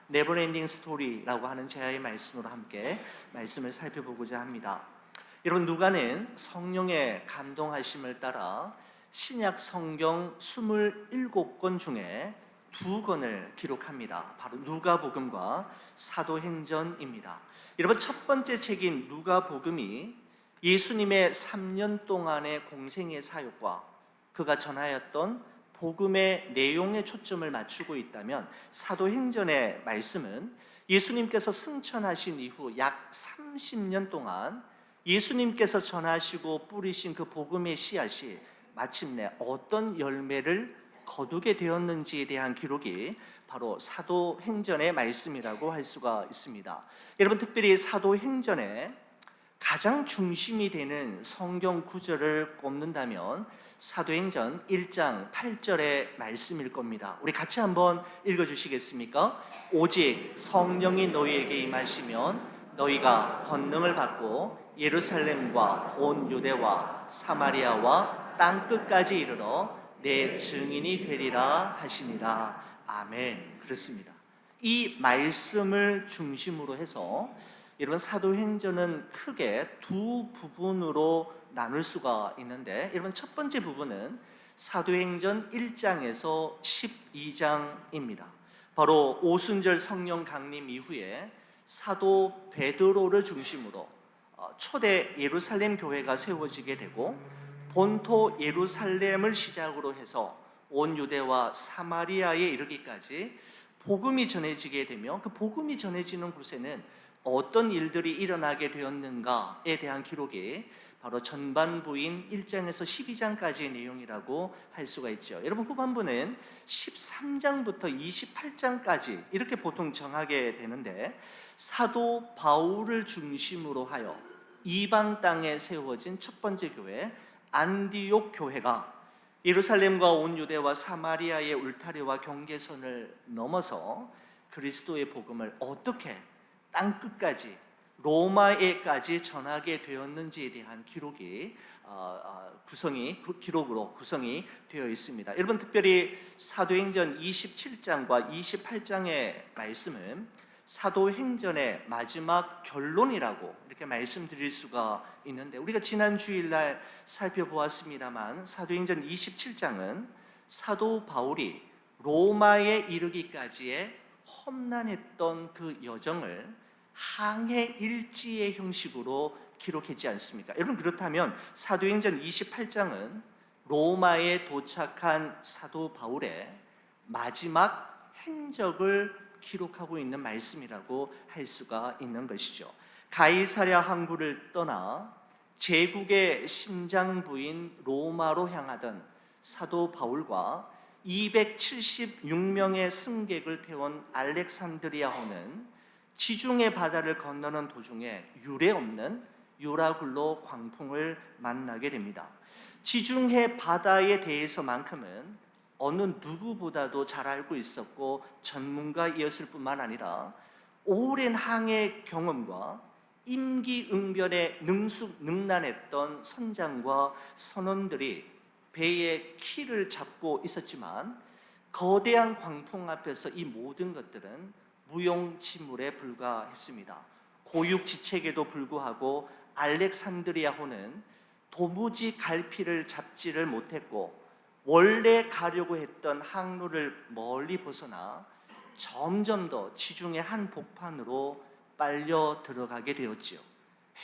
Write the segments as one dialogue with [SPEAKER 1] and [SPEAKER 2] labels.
[SPEAKER 1] 네버엔딩 스토리라고 하는 제아의 말씀으로 함께 말씀을 살펴보고자 합니다. 여러분, 누가는 성령의 감동하심을 따라 신약 성경 27권 중에 2권을 기록합니다. 바로 누가복음과 사도행전입니다. 여러분, 첫 번째 책인 누가복음이 예수님의 3년 동안의 공생의 사역과 그가 전하였던 복음의 내용에 초점을 맞추고 있다면, 사도행전의 말씀은 예수님께서 승천하신 이후 약 30년 동안 예수님께서 전하시고 뿌리신 그 복음의 씨앗이 마침내 어떤 열매를 거두게 되었는지에 대한 기록이 바로 사도행전의 말씀이라고 할 수가 있습니다. 여러분, 특별히 사도행전의 가장 중심이 되는 성경 구절을 꼽는다면 사도행전 1장 8절의 말씀일 겁니다. 우리 같이 한번 읽어주시겠습니까? 오직 성령이 너희에게 임하시면 너희가 권능을 받고 예루살렘과 온 유대와 사마리아와 땅끝까지 이르러 내 증인이 되리라 하시니라. 아멘. 그렇습니다. 이 말씀을 중심으로 해서 여러분, 사도행전은 크게 두 부분으로 나눌 수가 있는데, 여러분, 첫 번째 부분은 사도행전 1장에서 12장입니다. 바로 오순절 성령 강림 이후에 사도 베드로를 중심으로 초대 예루살렘 교회가 세워지게 되고, 본토 예루살렘을 시작으로 해서 온 유대와 사마리아에 이르기까지 복음이 전해지게 되며, 그 복음이 전해지는 곳에는 어떤 일들이 일어나게 되었는가에 대한 기록이 바로 전반부인 1장에서 12장까지의 내용이라고 할 수가 있죠. 여러분, 후반부는 13장부터 28장까지 이렇게 보통 정하게 되는데, 사도 바울을 중심으로 하여 이방 땅에 세워진 첫 번째 교회 안디옥 교회가 예루살렘과 온 유대와 사마리아의 울타리와 경계선을 넘어서 그리스도의 복음을 어떻게 땅끝까지 로마에까지 전하게 되었는지에 대한 기록이 기록으로 구성이 되어 있습니다. 여러분, 특별히 사도행전 27장과 28장의 말씀은 사도행전의 마지막 결론이라고 이렇게 말씀드릴 수가 있는데, 우리가 지난 주일날 살펴보았습니다만 사도행전 27장은 사도 바울이 로마에 이르기까지의 험난했던 그 여정을 항해 일지의 형식으로 기록했지 않습니까? 여러분, 그렇다면 사도행전 28장은 로마에 도착한 사도 바울의 마지막 행적을 기록하고 있는 말씀이라고 할 수가 있는 것이죠. 가이사랴 항구를 떠나 제국의 심장부인 로마로 향하던 사도 바울과 276명의 승객을 태운 알렉산드리아호는 지중해 바다를 건너는 도중에 유례없는 유라굴로 광풍을 만나게 됩니다. 지중해 바다에 대해서만큼은 어느 누구보다도 잘 알고 있었고 전문가이었을 뿐만 아니라 오랜 항해 경험과 임기응변에 능숙능란했던 선장과 선원들이 배의 키를 잡고 있었지만, 거대한 광풍 앞에서 이 모든 것들은 무용지물에 불과했습니다. 고육지책에도 불구하고 알렉산드리아호는 도무지 갈피를 잡지를 못했고, 원래 가려고 했던 항로를 멀리 벗어나 점점 더 지중해 한복판으로 빨려 들어가게 되었지요.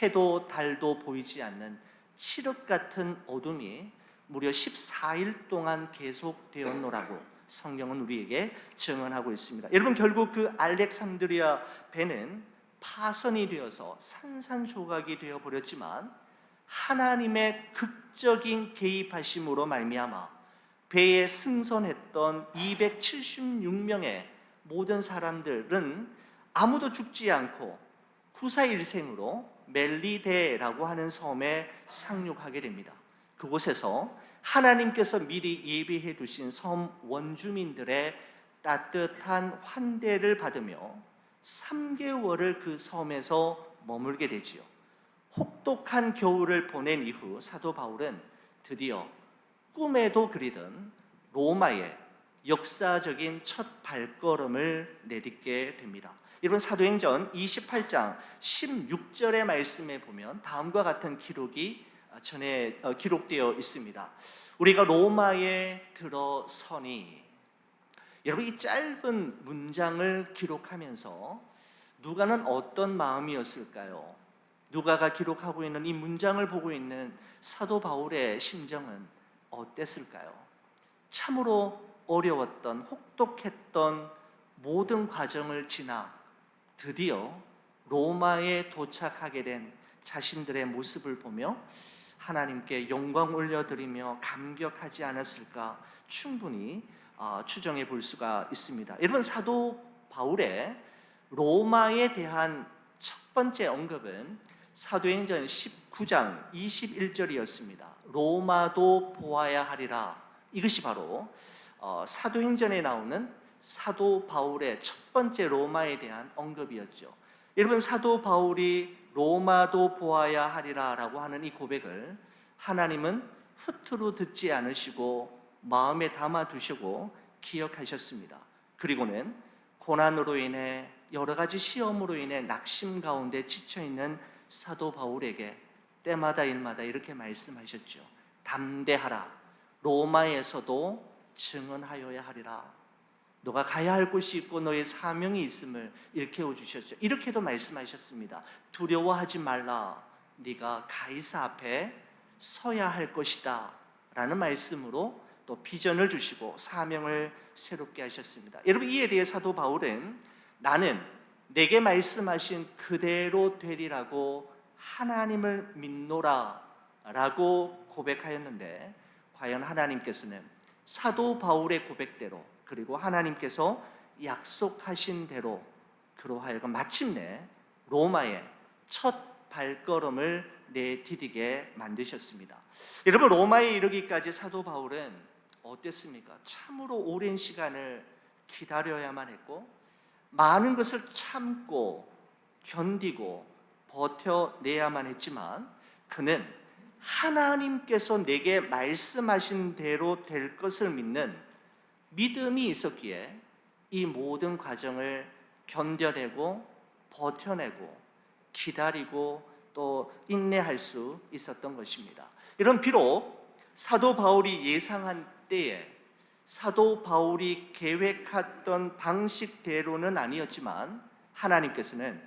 [SPEAKER 1] 해도 달도 보이지 않는 칠흑 같은 어둠이 무려 14일 동안 계속되었노라고 성경은 우리에게 증언하고 있습니다. 여러분, 결국 그 알렉산드리아 배는 파선이 되어서 산산조각이 되어버렸지만, 하나님의 극적인 개입하심으로 말미암아 배에 승선했던 276명의 모든 사람들은 아무도 죽지 않고 구사일생으로 멜리데라고 하는 섬에 상륙하게 됩니다. 그곳에서 하나님께서 미리 예비해 두신 섬 원주민들의 따뜻한 환대를 받으며 3개월을 그 섬에서 머물게 되지요. 혹독한 겨울을 보낸 이후 사도 바울은 드디어 꿈에도 그리던 로마의 역사적인 첫 발걸음을 내딛게 됩니다. 여러분, 사도행전 28장 16절의 말씀에 보면 다음과 같은 기록이 전에 기록되어 있습니다. 우리가 로마에 들어서니. 여러분, 이 짧은 문장을 기록하면서 누가는 어떤 마음이었을까요? 누가가 기록하고 있는 이 문장을 보고 있는 사도 바울의 심정은 어땠을까요? 참으로 어려웠던, 혹독했던 모든 과정을 지나 드디어 로마에 도착하게 된 자신들의 모습을 보며 하나님께 영광 올려드리며 감격하지 않았을까 충분히 추정해 볼 수가 있습니다. 여러분, 사도 바울의 로마에 대한 첫 번째 언급은 사도행전 19장 21절이었습니다. 로마도 보아야 하리라. 이것이 바로 사도행전에 나오는 사도 바울의 첫 번째 로마에 대한 언급이었죠. 여러분, 사도 바울이 로마도 보아야 하리라 라고 하는 이 고백을 하나님은 흩으로 듣지 않으시고 마음에 담아두시고 기억하셨습니다. 그리고는 고난으로 인해, 여러 가지 시험으로 인해 낙심 가운데 지쳐있는 사도 바울에게 때마다 일마다 이렇게 말씀하셨죠. 담대하라. 로마에서도 증언하여야 하리라. 너가 가야 할 곳이 있고 너의 사명이 있음을 일깨워 주셨죠. 이렇게도 말씀하셨습니다. 두려워하지 말라. 네가 가이사 앞에 서야 할 것이다 라는 말씀으로 또 비전을 주시고 사명을 새롭게 하셨습니다. 여러분, 이에 대해 사도 바울은 나는 내게 말씀하신 그대로 되리라고 하나님을 믿노라 라고 고백하였는데, 과연 하나님께서는 사도 바울의 고백대로, 그리고 하나님께서 약속하신 대로 그로하여금 마침내 로마의 첫 발걸음을 내디디게 만드셨습니다. 여러분, 로마에 이르기까지 사도 바울은 어땠습니까? 참으로 오랜 시간을 기다려야만 했고 많은 것을 참고 견디고 버텨내야만 했지만 그는 하나님께서 내게 말씀하신 대로 될 것을 믿는 믿음이 있었기에 이 모든 과정을 견뎌내고 버텨내고 기다리고 또 인내할 수 있었던 것입니다. 이런 비록 사도 바울이 예상한 때에 사도 바울이 계획했던 방식대로는 아니었지만 하나님께서는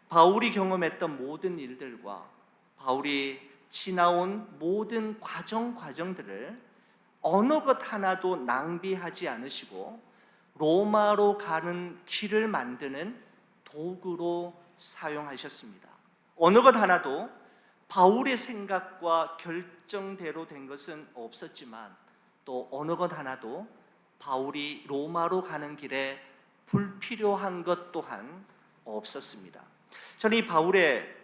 [SPEAKER 1] 바울이 경험했던 모든 일들과 바울이 지나온 모든 과정들을 어느 것 하나도 낭비하지 않으시고 로마로 가는 길을 만드는 도구로 사용하셨습니다. 어느 것 하나도 바울의 생각과 결정대로 된 것은 없었지만 또 어느 것 하나도 바울이 로마로 가는 길에 불필요한 것 또한 없었습니다. 저는 이 바울의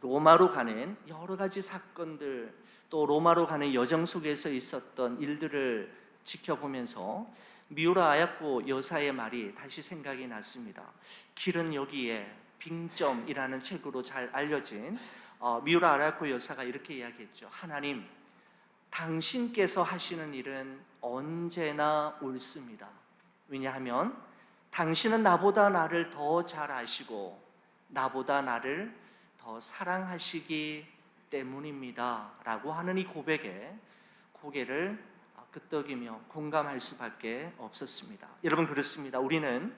[SPEAKER 1] 로마로 가는 여러 가지 사건들, 또 로마로 가는 여정 속에서 있었던 일들을 지켜보면서 미우라 아야코 여사의 말이 다시 생각이 났습니다. 길은 여기에 빙점이라는 책으로 잘 알려진 미우라 아야코 여사가 이렇게 이야기했죠. 하나님, 당신께서 하시는 일은 언제나 옳습니다. 왜냐하면 당신은 나보다 나를 더 잘 아시고 나보다 나를 더 사랑하시기 때문입니다 라고 하는 이 고백에 고개를 끄덕이며 공감할 수밖에 없었습니다. 여러분, 그렇습니다. 우리는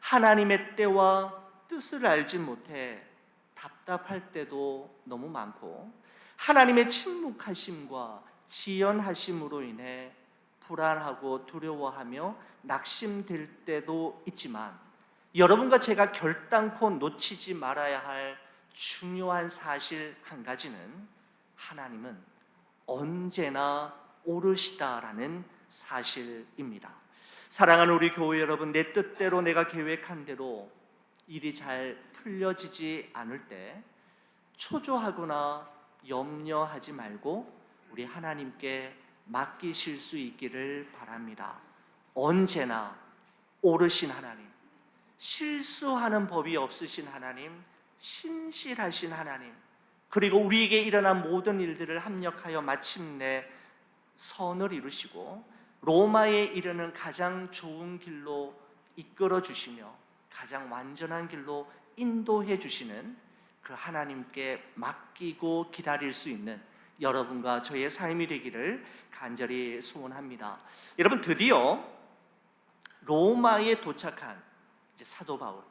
[SPEAKER 1] 하나님의 때와 뜻을 알지 못해 답답할 때도 너무 많고 하나님의 침묵하심과 지연하심으로 인해 불안하고 두려워하며 낙심될 때도 있지만 여러분과 제가 결단코 놓치지 말아야 할 중요한 사실 한 가지는 하나님은 언제나 옳으시다라는 사실입니다. 사랑하는 우리 교회 여러분, 내 뜻대로 내가 계획한 대로 일이 잘 풀려지지 않을 때 초조하거나 염려하지 말고 우리 하나님께 맡기실 수 있기를 바랍니다. 언제나 옳으신 하나님, 실수하는 법이 없으신 하나님, 신실하신 하나님, 그리고 우리에게 일어난 모든 일들을 합력하여 마침내 선을 이루시고 로마에 이르는 가장 좋은 길로 이끌어 주시며 가장 완전한 길로 인도해 주시는 그 하나님께 맡기고 기다릴 수 있는 여러분과 저의 삶이 되기를 간절히 소원합니다. 여러분, 드디어 로마에 도착한 사도 바울,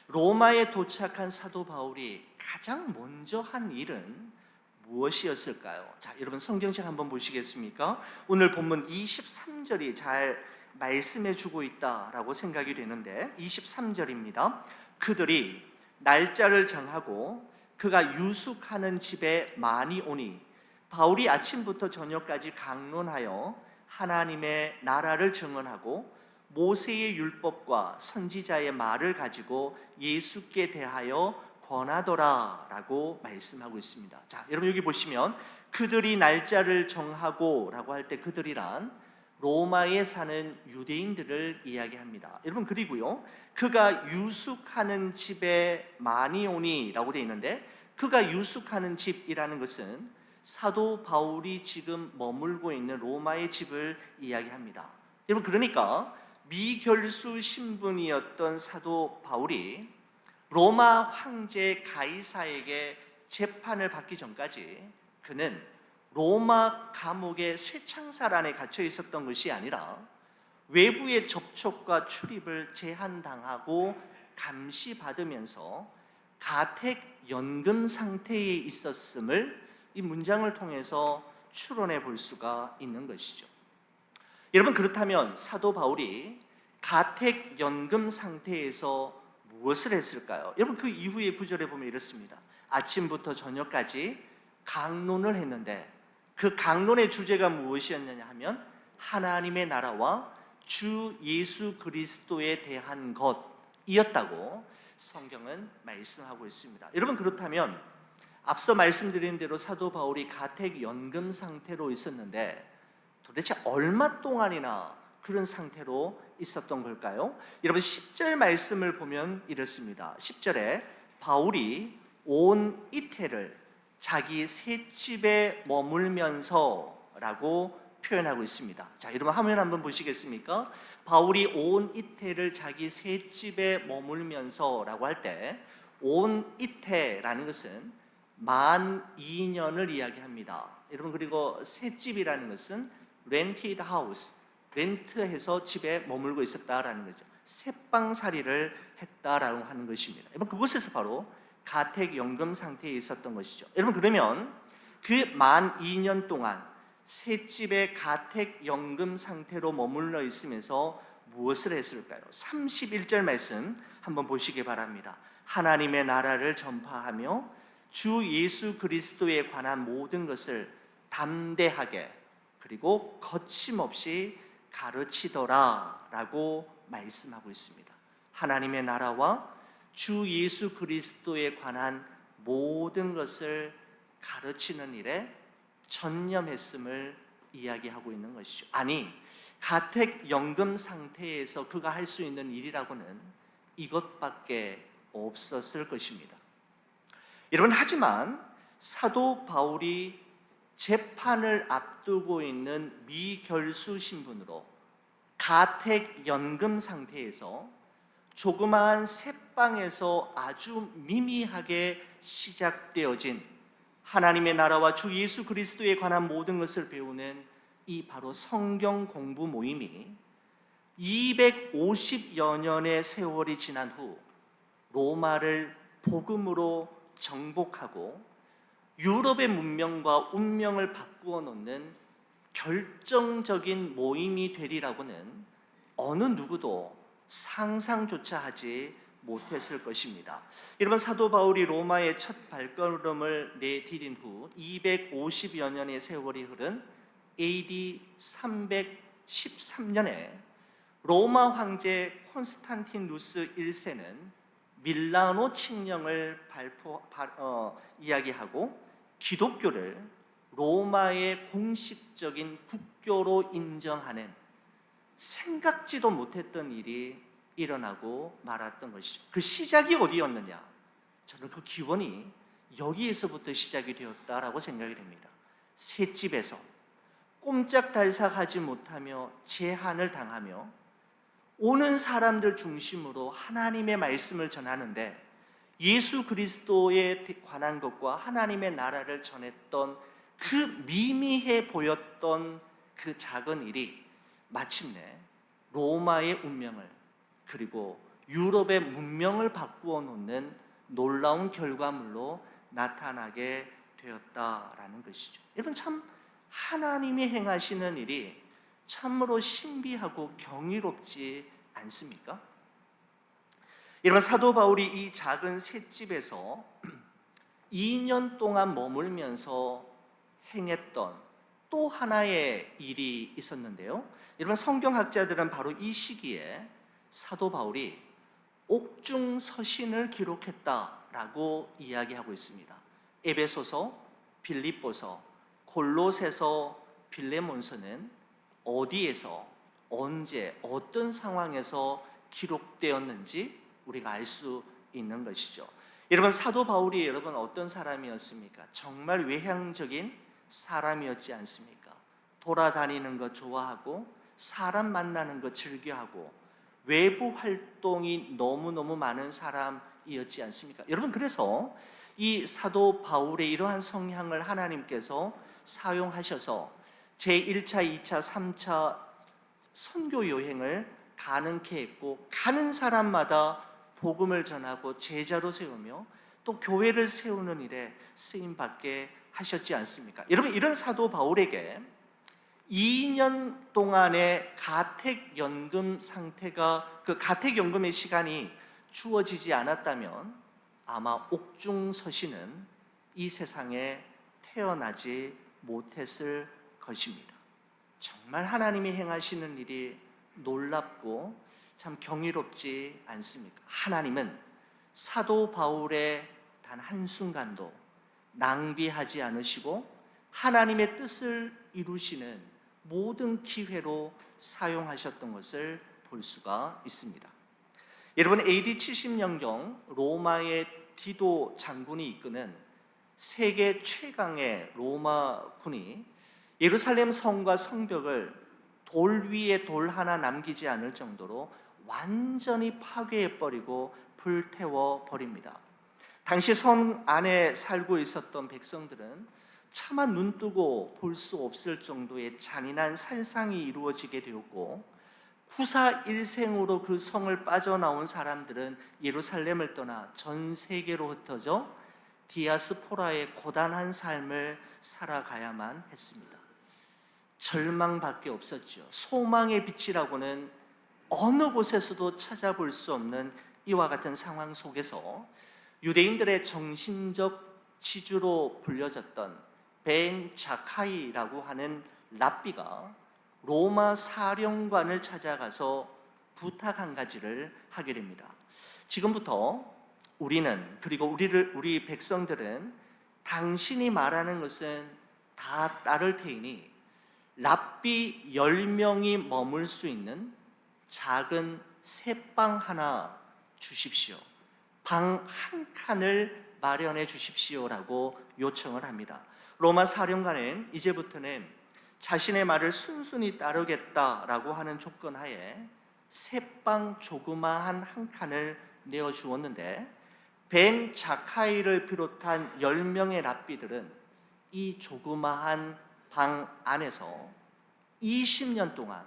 [SPEAKER 1] 로마에 도착한 사도 바울이 가장 먼저 한 일은 무엇이었을까요? 자, 여러분 성경책 한번 보시겠습니까? 오늘 본문 23절이 잘 말씀해 주고 있다라고 생각이 되는데 23절입니다. 그들이 날짜를 정하고 그가 유숙하는 집에 많이 오니 바울이 아침부터 저녁까지 강론하여 하나님의 나라를 증언하고 모세의 율법과 선지자의 말을 가지고 예수께 대하여 권하더라 라고 말씀하고 있습니다. 자, 여러분 여기 보시면 그들이 날짜를 정하고 라고 할 때 그들이란 로마에 사는 유대인들을 이야기합니다. 여러분, 그리고요 그가 유숙하는 집에 많이 오니 라고 되어 있는데 그가 유숙하는 집이라는 것은 사도 바울이 지금 머물고 있는 로마의 집을 이야기합니다. 여러분, 그러니까 미결수 신분이었던 사도 바울이 로마 황제 가이사에게 재판을 받기 전까지 그는 로마 감옥의 쇠창살 안에 갇혀 있었던 것이 아니라 외부의 접촉과 출입을 제한당하고 감시받으면서 가택 연금 상태에 있었음을 이 문장을 통해서 추론해 볼 수가 있는 것이죠. 여러분, 그렇다면 사도 바울이 가택 연금 상태에서 무엇을 했을까요? 여러분, 그 이후의 구절에 보면 이렇습니다. 아침부터 저녁까지 강론을 했는데 그 강론의 주제가 무엇이었느냐 하면 하나님의 나라와 주 예수 그리스도에 대한 것이었다고 성경은 말씀하고 있습니다. 여러분, 그렇다면 앞서 말씀드린 대로 사도 바울이 가택 연금 상태로 있었는데 도대체 얼마 동안이나 그런 상태로 있었던 걸까요? 여러분, 10절 말씀을 보면 이렇습니다. 10절에 바울이 온 이태를 자기 셋집에 머물면서 라고 표현하고 있습니다. 자, 여러분 화면 한번 보시겠습니까? 바울이 온 이태를 자기 셋집에 머물면서 라고 할 때 온 이태라는 것은 만 2년을 이야기합니다. 여러분, 그리고 셋집이라는 것은 rented house, 렌트해서 집에 머물고 있었다라는 거죠. 새방살이를 했다라고 하는 것입니다. 여러분, 그곳에서 바로 가택연금 상태에 있었던 것이죠. 여러분, 그러면 그 만 2년 동안 셋집의 가택연금 상태로 머물러 있으면서 무엇을 했을까요? 31절 말씀 한번 보시기 바랍니다. 하나님의 나라를 전파하며 주 예수 그리스도에 관한 모든 것을 담대하게 그리고 거침없이 가르치더라 라고 말씀하고 있습니다. 하나님의 나라와 주 예수 그리스도에 관한 모든 것을 가르치는 일에 전념했음을 이야기하고 있는 것이죠. 아니, 가택연금 상태에서 그가 할 수 있는 일이라고는 이것밖에 없었을 것입니다. 여러분, 하지만 사도 바울이 재판을 앞두고 있는 미결수 신분으로 가택연금 상태에서 조그마한 새방에서 아주 미미하게 시작되어진 하나님의 나라와 주 예수 그리스도에 관한 모든 것을 배우는 이 바로 성경 공부 모임이 250여 년의 세월이 지난 후 로마를 복음으로 정복하고 유럽의 문명과 운명을 바꾸어 놓는 결정적인 모임이 되리라고는 어느 누구도 상상조차 하지 못했을 것입니다. 여러분, 사도 바울이 로마의 첫 발걸음을 내디딘 후 250여 년의 세월이 흐른 AD 313년에 로마 황제 콘스탄티누스 1세는 밀라노 칙령을 이야기하고 기독교를 로마의 공식적인 국교로 인정하는 생각지도 못했던 일이 일어나고 말았던 것이죠. 그 시작이 어디였느냐? 저는 그 기원이 여기에서부터 시작이 되었다라고 생각이 됩니다. 셋집에서 꼼짝달싹하지 못하며 제한을 당하며 오는 사람들 중심으로 하나님의 말씀을 전하는데, 예수 그리스도에 관한 것과 하나님의 나라를 전했던 그 미미해 보였던 그 작은 일이 마침내 로마의 운명을, 그리고 유럽의 문명을 바꾸어 놓는 놀라운 결과물로 나타나게 되었다라는 것이죠. 여러분, 참 하나님이 행하시는 일이 참으로 신비하고 경이롭지 않습니까? 여러분, 사도 바울이 이 작은 셋집에서 2년 동안 머물면서 행했던 또 하나의 일이 있었는데요. 여러분, 성경학자들은 바로 이 시기에 사도 바울이 옥중서신을 기록했다라고 이야기하고 있습니다. 에베소서, 빌립보서, 골로새서, 빌레몬서는 어디에서, 언제, 어떤 상황에서 기록되었는지 우리가 알 수 있는 것이죠. 여러분, 사도 바울이 어떤 사람이었습니까? 정말 외향적인 사람이었지 않습니까? 돌아다니는 거 좋아하고 사람 만나는 거 즐겨하고 외부 활동이 너무너무 많은 사람이었지 않습니까? 여러분, 그래서 이 사도 바울의 이러한 성향을 하나님께서 사용하셔서 제1차, 2차, 3차 선교 여행을 가능케 했고, 가는 사람마다 복음을 전하고 제자로 세우며 또 교회를 세우는 일에 쓰임받게 하셨지 않습니까? 여러분, 이런 사도 바울에게 2년 동안의 가택연금 상태가, 그 가택연금의 시간이 주어지지 않았다면 아마 옥중서신은 이 세상에 태어나지 못했을 것입니다. 정말 하나님이 행하시는 일이 놀랍고 참 경이롭지 않습니까? 하나님은 사도 바울의 단 한순간도 낭비하지 않으시고 하나님의 뜻을 이루시는 모든 기회로 사용하셨던 것을 볼 수가 있습니다. 여러분, AD 70년경 로마의 디도 장군이 이끄는 세계 최강의 로마 군이 예루살렘 성과 성벽을 돌 위에 돌 하나 남기지 않을 정도로 완전히 파괴해버리고 불태워 버립니다. 당시 성 안에 살고 있었던 백성들은 차마 눈뜨고 볼 수 없을 정도의 잔인한 살상이 이루어지게 되었고, 구사일생으로 그 성을 빠져나온 사람들은 예루살렘을 떠나 전 세계로 흩어져 디아스포라의 고단한 삶을 살아가야만 했습니다. 절망밖에 없었죠. 소망의 빛이라고는 어느 곳에서도 찾아볼 수 없는 이와 같은 상황 속에서 유대인들의 정신적 지주로 불려졌던 벤 자카이라고 하는 랍비가 로마 사령관을 찾아가서 부탁 한 가지를 하게 됩니다. 지금부터 우리는, 그리고 우리 백성들은 당신이 말하는 것은 다 따를 테이니 랍비 10명이 머물 수 있는 작은 새방 하나 주십시오. 방 한 칸을 마련해 주십시오라고 요청을 합니다. 로마 사령관은 이제부터는 자신의 말을 순순히 따르겠다라고 하는 조건 하에 새방 조그마한 한 칸을 내어 주었는데, 벤 자카이를 비롯한 10명의 랍비들은 이 조그마한 방 안에서 20년 동안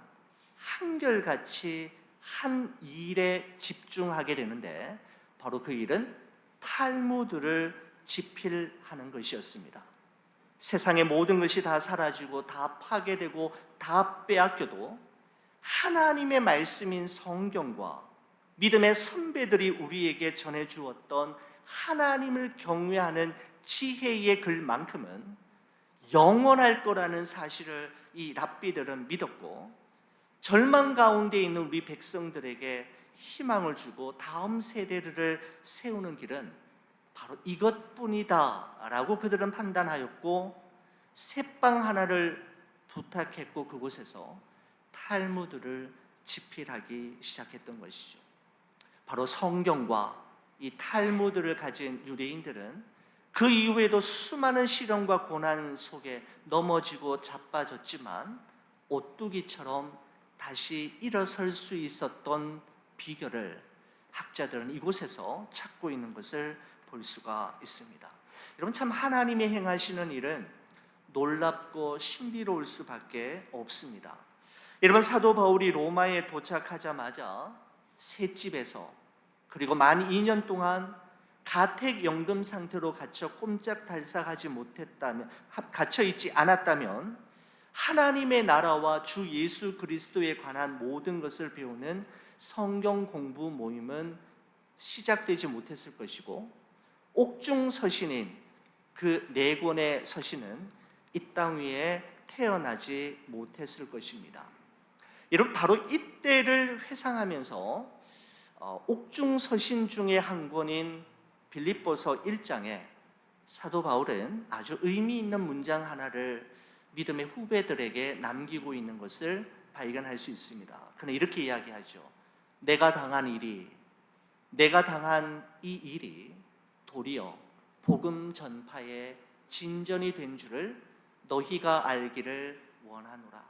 [SPEAKER 1] 한결같이 한 일에 집중하게 되는데, 바로 그 일은 탈무드를 집필하는 것이었습니다. 세상의 모든 것이 다 사라지고 다 파괴되고 다 빼앗겨도 하나님의 말씀인 성경과 믿음의 선배들이 우리에게 전해주었던 하나님을 경외하는 지혜의 글만큼은 영원할 거라는 사실을 이 랍비들은 믿었고, 절망 가운데 있는 우리 백성들에게 희망을 주고 다음 세대를 세우는 길은 바로 이것뿐이다 라고 그들은 판단하였고, 새방 하나를 부탁했고 그곳에서 탈무드를 집필하기 시작했던 것이죠. 바로 성경과 이 탈무드를 가진 유대인들은 그 이후에도 수많은 시련과 고난 속에 넘어지고 자빠졌지만 오뚜기처럼 다시 일어설 수 있었던 비결을 학자들은 이곳에서 찾고 있는 것을 볼 수가 있습니다. 여러분, 참 하나님이 행하시는 일은 놀랍고 신비로울 수밖에 없습니다. 여러분, 사도 바울이 로마에 도착하자마자 셋집에서 그리고 만 2년 동안 가택 연금 상태로 갇혀 있지 않았다면 하나님의 나라와 주 예수 그리스도에 관한 모든 것을 배우는 성경 공부 모임은 시작되지 못했을 것이고, 옥중서신인 그 네 권의 서신은 이 땅 위에 태어나지 못했을 것입니다. 여러분, 바로 이때를 회상하면서 옥중서신 중에 한 권인 빌립보서 1장에 사도 바울은 아주 의미 있는 문장 하나를 믿음의 후배들에게 남기고 있는 것을 발견할 수 있습니다. 그는 이렇게 이야기하죠. 내가 당한 이 일이 도리어 복음 전파의 진전이 된 줄을 너희가 알기를 원하노라.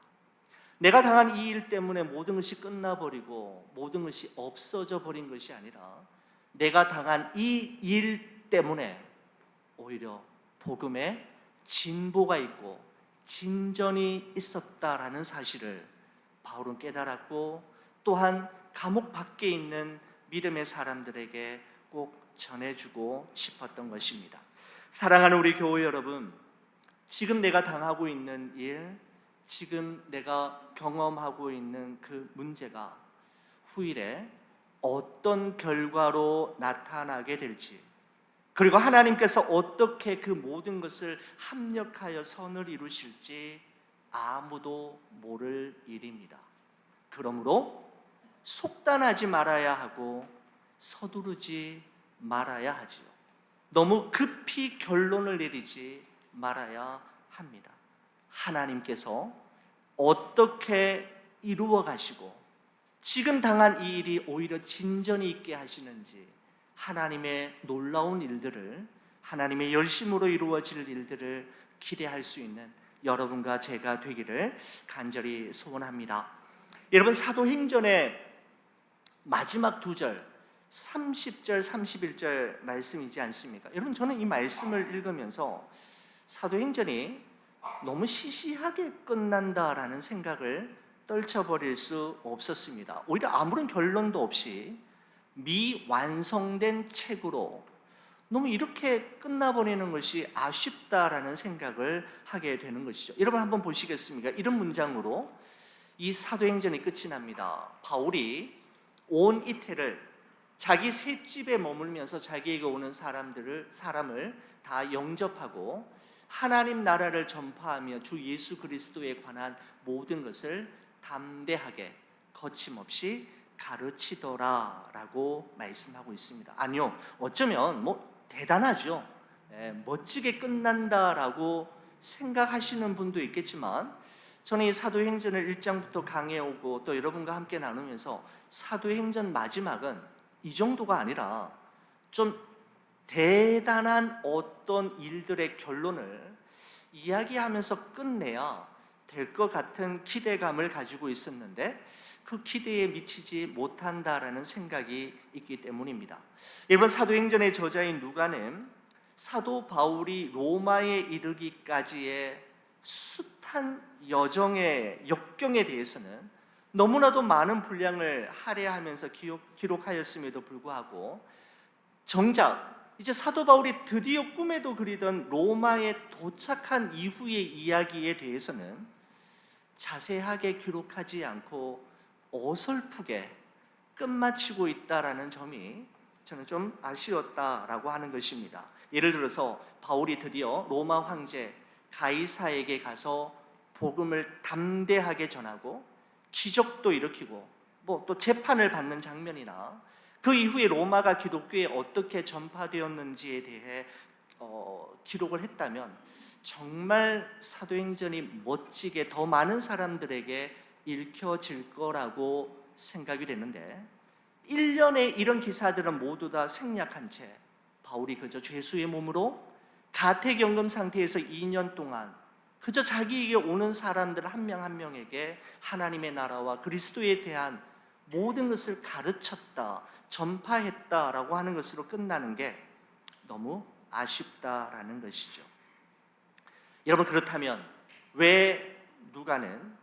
[SPEAKER 1] 내가 당한 이 일 때문에 모든 것이 끝나버리고 모든 것이 없어져 버린 것이 아니라 내가 당한 이 일 때문에 오히려 복음에 진보가 있고 진전이 있었다라는 사실을 바울은 깨달았고, 또한 감옥 밖에 있는 믿음의 사람들에게 꼭 전해주고 싶었던 것입니다. 사랑하는 우리 교회 여러분, 지금 내가 당하고 있는 일, 지금 내가 경험하고 있는 그 문제가 후일에 어떤 결과로 나타나게 될지, 그리고 하나님께서 어떻게 그 모든 것을 합력하여 선을 이루실지 아무도 모를 일입니다. 그러므로 속단하지 말아야 하고 서두르지 말아야 하지요. 너무 급히 결론을 내리지 말아야 합니다. 하나님께서 어떻게 이루어 가시고 지금 당한 이 일이 오히려 진전이 있게 하시는지, 하나님의 놀라운 일들을, 하나님의 열심으로 이루어질 일들을 기대할 수 있는 여러분과 제가 되기를 간절히 소원합니다. 여러분, 사도행전의 마지막 두 절, 30절, 31절 말씀이지 않습니까? 여러분, 저는 이 말씀을 읽으면서 사도행전이 너무 시시하게 끝난다라는 생각을 떨쳐버릴 수 없었습니다. 오히려 아무런 결론도 없이 미완성된 책으로 너무 이렇게 끝나버리는 것이 아쉽다라는 생각을 하게 되는 것이죠. 여러분, 한번 보시겠습니까? 이런 문장으로 이 사도행전이 끝이 납니다. 바울이 온 이태를 자기 셋집에 머물면서 자기에게 오는 사람을 다 영접하고 하나님 나라를 전파하며 주 예수 그리스도에 관한 모든 것을 담대하게 거침없이 가르치더라라고 말씀하고 있습니다. 아니요, 어쩌면 대단하죠. 멋지게 끝난다라고 생각하시는 분도 있겠지만, 저는 이 사도행전을 1장부터 강해오고 또 여러분과 함께 나누면서 사도행전 마지막은 이 정도가 아니라 좀 대단한 어떤 일들의 결론을 이야기하면서 끝내야 될 것 같은 기대감을 가지고 있었는데, 그 기대에 미치지 못한다라는 생각이 있기 때문입니다. 이번 사도행전의 저자인 누가는 사도 바울이 로마에 이르기까지의 숱한 여정의 역경에 대해서는 너무나도 많은 분량을 할애하면서 기록하였음에도 불구하고, 정작 이제 사도 바울이 드디어 꿈에도 그리던 로마에 도착한 이후의 이야기에 대해서는 자세하게 기록하지 않고 어설프게 끝마치고 있다라는 점이 저는 좀 아쉬웠다라고 하는 것입니다. 예를 들어서 바울이 드디어 로마 황제 가이사에게 가서 복음을 담대하게 전하고 기적도 일으키고 또 재판을 받는 장면이나 그 이후에 로마가 기독교에 어떻게 전파되었는지에 대해 기록을 했다면 정말 사도행전이 멋지게 더 많은 사람들에게 읽혀질 거라고 생각이 되는데, 1년에 이런 기사들은 모두 다 생략한 채 바울이 그저 죄수의 몸으로 가택연금 상태에서 2년 동안 그저 자기에게 오는 사람들 한 명 한 명에게 하나님의 나라와 그리스도에 대한 모든 것을 가르쳤다, 전파했다라고 하는 것으로 끝나는 게 너무 아쉽다라는 것이죠. 여러분, 그렇다면 왜 누가는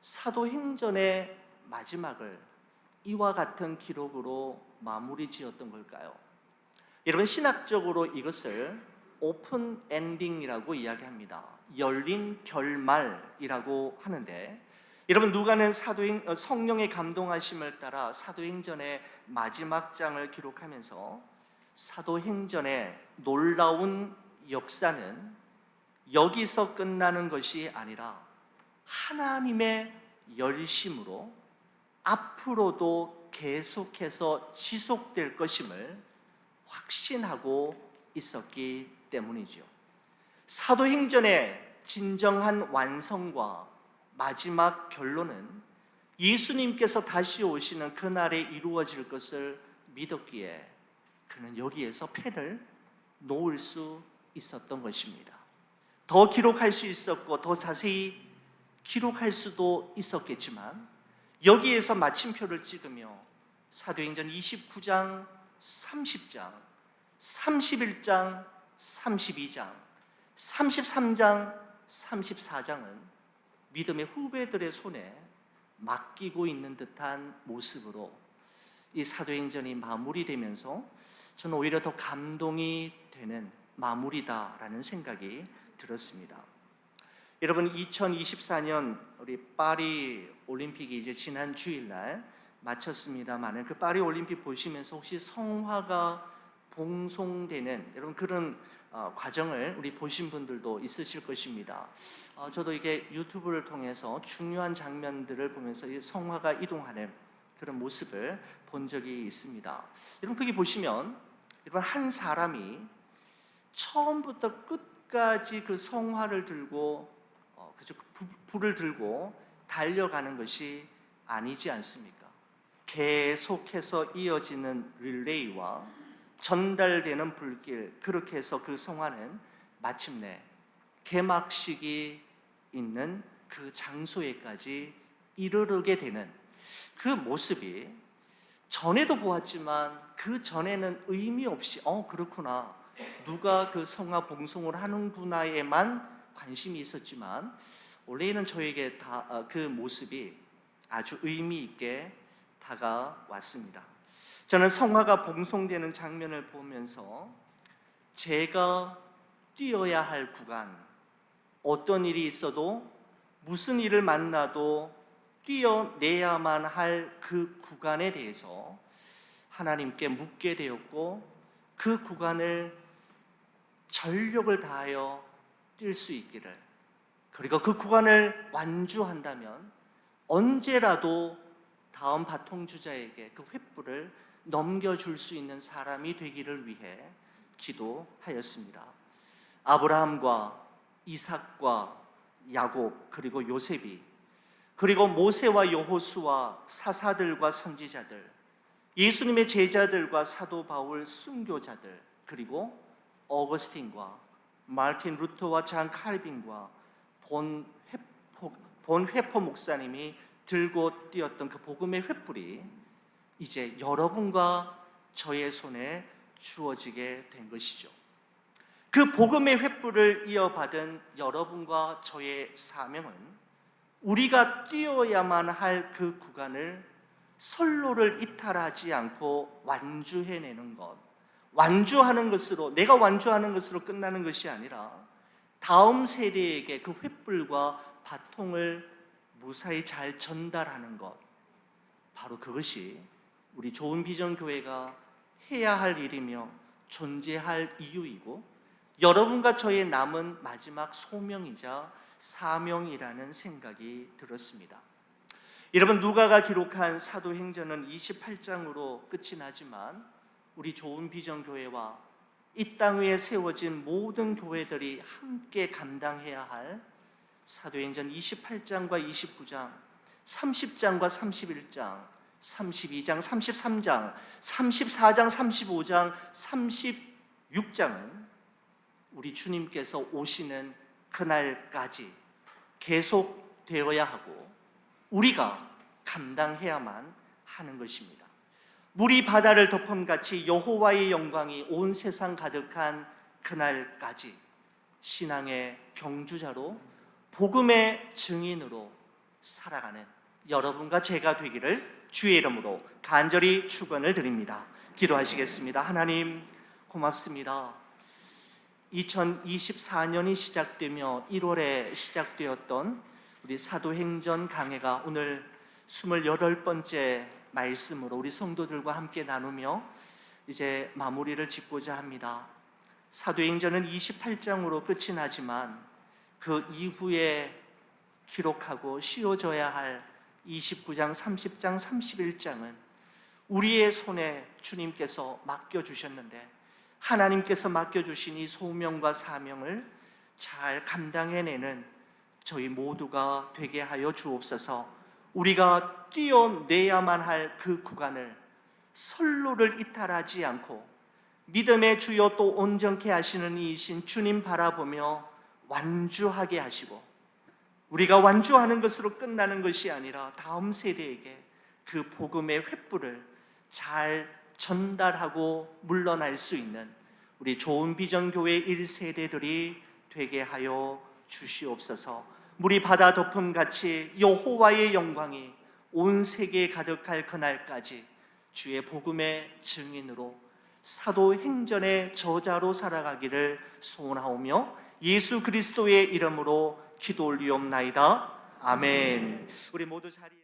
[SPEAKER 1] 사도행전의 마지막을 이와 같은 기록으로 마무리 지었던 걸까요? 여러분, 신학적으로 이것을 오픈 엔딩이라고 이야기합니다. 열린 결말이라고 하는데, 여러분, 누가는 성령의 감동하심을 따라 사도행전의 마지막 장을 기록하면서 사도행전의 놀라운 역사는 여기서 끝나는 것이 아니라 하나님의 열심으로 앞으로도 계속해서 지속될 것임을 확신하고 있었기 때문이죠. 사도행전의 진정한 완성과 마지막 결론은 예수님께서 다시 오시는 그날에 이루어질 것을 믿었기에 그는 여기에서 펜을 놓을 수 있었던 것입니다. 더 기록할 수 있었고 더 자세히 기록할 수도 있었겠지만 여기에서 마침표를 찍으며 사도행전 29장, 30장, 31장, 32장, 33장, 34장은 믿음의 후배들의 손에 맡기고 있는 듯한 모습으로 이 사도행전이 마무리되면서 저는 오히려 더 감동이 되는 마무리다라는 생각이 들었습니다. 여러분, 2024년 우리 파리 올림픽이 이제 지난 주일날 마쳤습니다만 그 파리 올림픽 보시면서 혹시 성화가 봉송되는 여러분 그런 과정을 우리 보신 분들도 있으실 것입니다. 저도 이게 유튜브를 통해서 중요한 장면들을 보면서 이 성화가 이동하는 그런 모습을 본 적이 있습니다. 여러분, 거기 보시면 여러분 한 사람이 처음부터 끝까지 그 성화를 들고 불을 들고 달려가는 것이 아니지 않습니까? 계속해서 이어지는 릴레이와 전달되는 불길, 그렇게 해서 그 성화는 마침내 개막식이 있는 그 장소에까지 이르르게 되는 그 모습이 전에도 보았지만 그 전에는 의미 없이 그렇구나, 누가 그 성화 봉송을 하는구나에만 관심이 있었지만 원래는 저에게 그 모습이 아주 의미 있게 다가왔습니다. 저는 성화가 봉송되는 장면을 보면서 제가 뛰어야 할 구간, 어떤 일이 있어도 무슨 일을 만나도 뛰어내야만 할 그 구간에 대해서 하나님께 묻게 되었고 그 구간을 전력을 다하여 뛸 수 있기를, 그리고 그 구간을 완주한다면 언제라도 다음 바통 주자에게 그 횃불을 넘겨줄 수 있는 사람이 되기를 위해 기도하였습니다. 아브라함과 이삭과 야곱 그리고 요셉이, 그리고 모세와 여호수아 사사들과 선지자들, 예수님의 제자들과 사도 바울 순교자들, 그리고 어거스틴과 마르틴 루터와 잔 칼빈과 본 회포 목사님이 들고 뛰었던 그 복음의 횃불이 이제 여러분과 저의 손에 주어지게 된 것이죠. 그 복음의 횃불을 이어받은 여러분과 저의 사명은 우리가 뛰어야만 할 그 구간을 선로를 이탈하지 않고 완주해내는 것, 완주하는 것으로, 내가 완주하는 것으로 끝나는 것이 아니라 다음 세대에게 그 횃불과 바통을 무사히 잘 전달하는 것, 바로 그것이 우리 좋은 비전 교회가 해야 할 일이며 존재할 이유이고 여러분과 저의 남은 마지막 소명이자 사명이라는 생각이 들었습니다. 여러분, 누가가 기록한 사도행전은 28장으로 끝이 나지만 우리 좋은 비전 교회와 이 땅 위에 세워진 모든 교회들이 함께 감당해야 할 사도행전 28장과 29장, 30장과 31장, 32장, 33장, 34장, 35장, 36장은 우리 주님께서 오시는 그날까지 계속되어야 하고 우리가 감당해야만 하는 것입니다. 물이 바다를 덮음같이 여호와의 영광이 온 세상 가득한 그날까지 신앙의 경주자로 복음의 증인으로 살아가는 여러분과 제가 되기를 주의 이름으로 간절히 축원을 드립니다. 기도하시겠습니다. 하나님 고맙습니다. 2024년이 시작되며 1월에 시작되었던 우리 사도행전 강해가 오늘 28번째 말씀으로 우리 성도들과 함께 나누며 이제 마무리를 짓고자 합니다. 사도행전은 28장으로 끝이 나지만 그 이후에 기록하고 씌워져야 할 29장, 30장, 31장은 우리의 손에 주님께서 맡겨주셨는데 하나님께서 맡겨주신 이 소명과 사명을 잘 감당해내는 저희 모두가 되게 하여 주옵소서. 우리가 뛰어내야만 할 그 구간을 선로를 이탈하지 않고 믿음의 주여 또 온전케 하시는 이이신 주님 바라보며 완주하게 하시고 우리가 완주하는 것으로 끝나는 것이 아니라 다음 세대에게 그 복음의 횃불을 잘 전달하고 물러날 수 있는 우리 좋은 비전 교회 1세대들이 되게 하여 주시옵소서. 물이 바다 덮음같이 여호와의 영광이 온 세계에 가득할 그날까지 주의 복음의 증인으로 사도행전의 저자로 살아가기를 소원하오며 예수 그리스도의 이름으로 기도 올리옵나이다. 아멘. 우리 모두 자리에